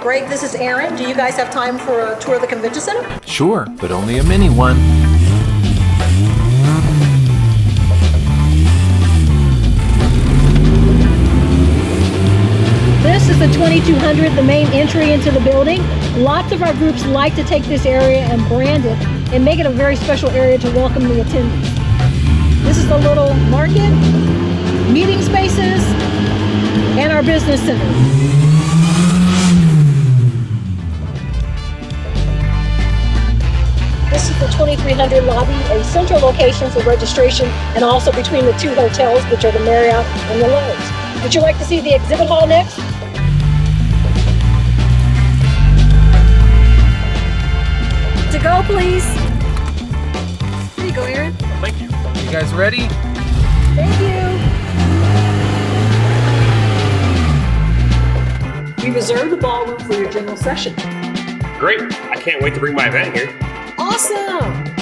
Great, this is Erin. Do you guys have time for a tour of the convention center? Sure, but only a mini one. This is the 2200, the main entry into the building. Lots of our groups like to take this area and brand it and make it a very special area to welcome the attendees. This is the little market, meeting spaces, and our business center. This is the 2300 lobby, a central location for registration and also between the two hotels, which are the Marriott and the Lowe's. Would you like to see the exhibit hall next? To go, please. There you go, Erin. Thank you. You guys ready? Thank you. We reserved the ballroom for your general session. Great. I can't wait to bring my event here. Awesome.